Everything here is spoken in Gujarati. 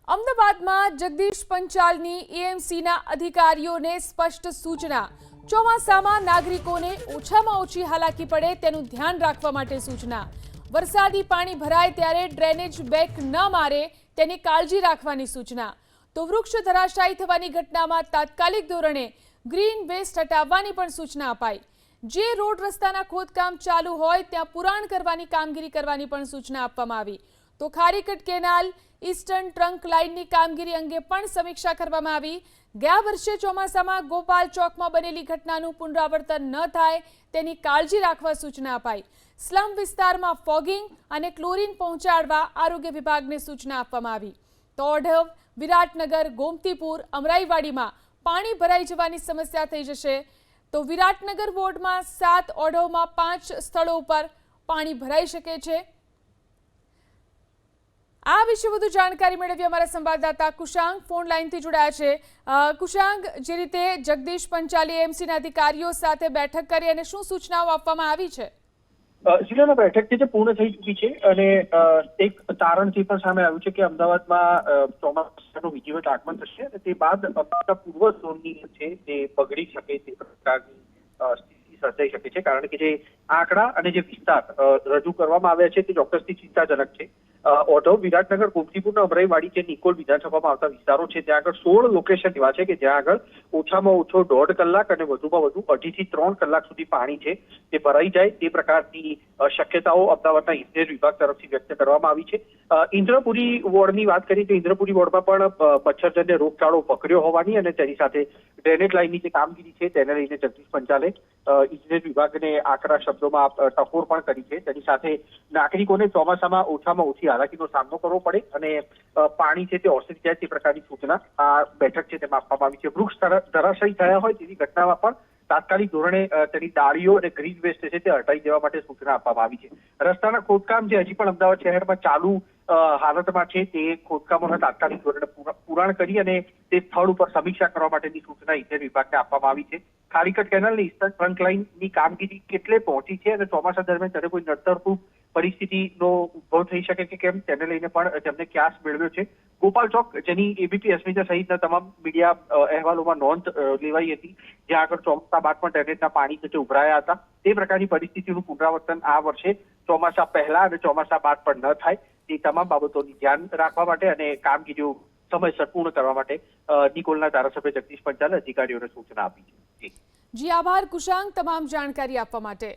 અમદાવાદમાં જગદીશ પંચાલની એએમસીના અધિકારીઓને સ્પષ્ટ સૂચના। ચોમાસામાં નાગરિકોને ઓછામાં ઓછી હાલાકી પડે તેનું ધ્યાન રાખવા માટે સૂચના। વરસાદી પાણી ભરાય ત્યારે ડ્રેનેજ બેક ન મારે તેની કાળજી રાખવાની સૂચના। તો વૃક્ષ ધરાશાયી થવાની ઘટનામાં તાત્કાલિક ધોરણે ગ્રીન વેસ્ટ હટાવવાની પણ સૂચના અપાઈ। જે રોડ રસ્તાના ખોદકામ ચાલુ હોય ત્યાં પુરાણ કરવાની કામગીરી કરવાની પણ સૂચના આપવામાં આવી। તો ખારીકટ કેનાલ ઈસ્ટર્ન ટ્રંક લાઇનની કામગીરી અંગે પણ સમીક્ષા કરવામાં આવી। ગયા વર્ષે ચોમાસામાં ગોપાલ ચોકમાં બનેલી ઘટનાનું પુનરાવર્તન ન થાય તેની કાળજી રાખવા સૂચના અપાઈ। સ્લમ વિસ્તારમાં ફોગિંગ અને ક્લોરીન પહોંચાડવા આરોગ્ય વિભાગને સૂચના આપવામાં આવી। તો ઓઢવ, વિરાટનગર, ગોમતીપુર, અમરાઈવાડીમાં પાણી ભરાઈ જવાની સમસ્યા થઈ જશે। તો વિરાટનગર વોર્ડમાં 7, ઓઢવમાં 5 સ્થળો ઉપર પાણી ભરાઈ શકે છે। આ વિશે વધુ જાણકારી મેળવી અમારા સંવાદદાતા કુશાંગ ફોન લાઈનથી જોડાયા છે। કુશાંગ, જે રીતે જગદીશ પંચાલે એએમસીના અધિકારીઓ સાથે બેઠક કરી અને શું સૂચનાઓ આપવામાં આવી છે? જિલ્લાના બેઠક જે પૂર્ણ થઈ ચૂકી છે અને એક તારણથી પણ સામે આવ્યું છે કે અમદાવાદમાં ચોમાસાનું વિધિવત આગમન થશે અને તે બાદ અમદાવાદના પૂર્વ ઝોનની છે તે બગડી શકે તે પ્રકારની સ્થિતિ સર્જાઈ શકે છે, કારણ કે જે આંકડા અને જે વિસ્તાર રજૂ કરવામાં આવ્યા છે તે ચોક્કસથી ચિંતાજનક છે। ઓઢવ, વિરાટનગર, ગોમતીપુર, અમરાઈવાડી જે નિકોલ વિધાનસભામાં આવતા વિસ્તારો છે ત્યાં આગળ 16 લોકેશન એવા છે કે જ્યાં આગળ ઓછામાં ઓછો 1.5 કલાક અને વધુમાં વધુ 2.5 થી 3 કલાક સુધી પાણી છે તે ભરાઈ જાય તે પ્રકારની શક્યતાઓ અમદાવાદના ઇજનેર વિભાગ તરફથી વ્યક્ત કરવામાં આવી છે। ઇન્દ્રપુરી વોર્ડની વાત કરીએ તો ઇન્દ્રપુરી વોર્ડમાં પણ મચ્છરજન્ય રોગચાળો પકડ્યો હોવાની અને તેની સાથે ડ્રેનેજ લાઇનની જે કામગીરી છે તેને લઈને જગદીશ પંચાલે ઇજનેર વિભાગને આકરા શબ્દોમાં ટકોર પણ કરી છે। તેની સાથે નાગરિકોને ચોમાસામાં ઓછામાં ઓછી હાલાકીનો સામનો કરવો પડે અને પાણી છે તે ઓસરી જાય તે પ્રકારની સૂચના આ બેઠક છે તેમાં આપવામાં આવી છે। વૃક્ષ ધરાશાયી થયા હોય તેવી ઘટનામાં પણ તાત્કાલિક ધોરણે તેની ડાળીઓ અને ગ્રીન વેસ્ટ છે તે હટાવી દેવા માટે સૂચના આપવામાં આવી છે। રસ્તાના ખોદકામ જે હજી પણ અમદાવાદ શહેરમાં ચાલુ હાલતમાં છે તે ખોદકામોના તાત્કાલિક ધોરણે પુરાણ કરી અને તે સ્થળ ઉપર સમીક્ષા કરવા માટેની સૂચના ઇજનેર વિભાગને આપવામાં આવી છે। ખારીકટ કેનાલની ઈસ્ટર્ન ટ્રંક લાઇનની કામગીરી કેટલે પહોંચી છે અને ચોમાસા દરમિયાન તેને કોઈ નડતરરૂપ પરિસ્થિતિનો ઉદ્ભવ થઈ શકે કે કેમ તેને લઈને પણ તેમને ક્યાસ મેળવ્યો છે। ગોપાલ ચોક જેની એબીપી અસ્મિતા સહિતના તમામ મીડિયા અહેવાલોમાં નોંધ લેવાઈ હતી, જ્યાં આગળ ચોમાસા બાદ પણ ડ્રેનેજના પાણી છે ઉભરાયા હતા, તે પ્રકારની પરિસ્થિતિનું પુનરાવર્તન આ વર્ષે ચોમાસા પહેલા અને ચોમાસા બાદ પણ ન થાય તે તમામ બાબતોની ધ્યાન રાખવા માટે અને કામગીરીઓ સમયસર પૂર્ણ કરવા માટે નિકોલના ધારાસભ્ય જગદીશ પંચાલે અધિકારીઓને સૂચના આપી છે। જી આભાર કુશાંગ, તમામ જાણકારી આપવા માટે।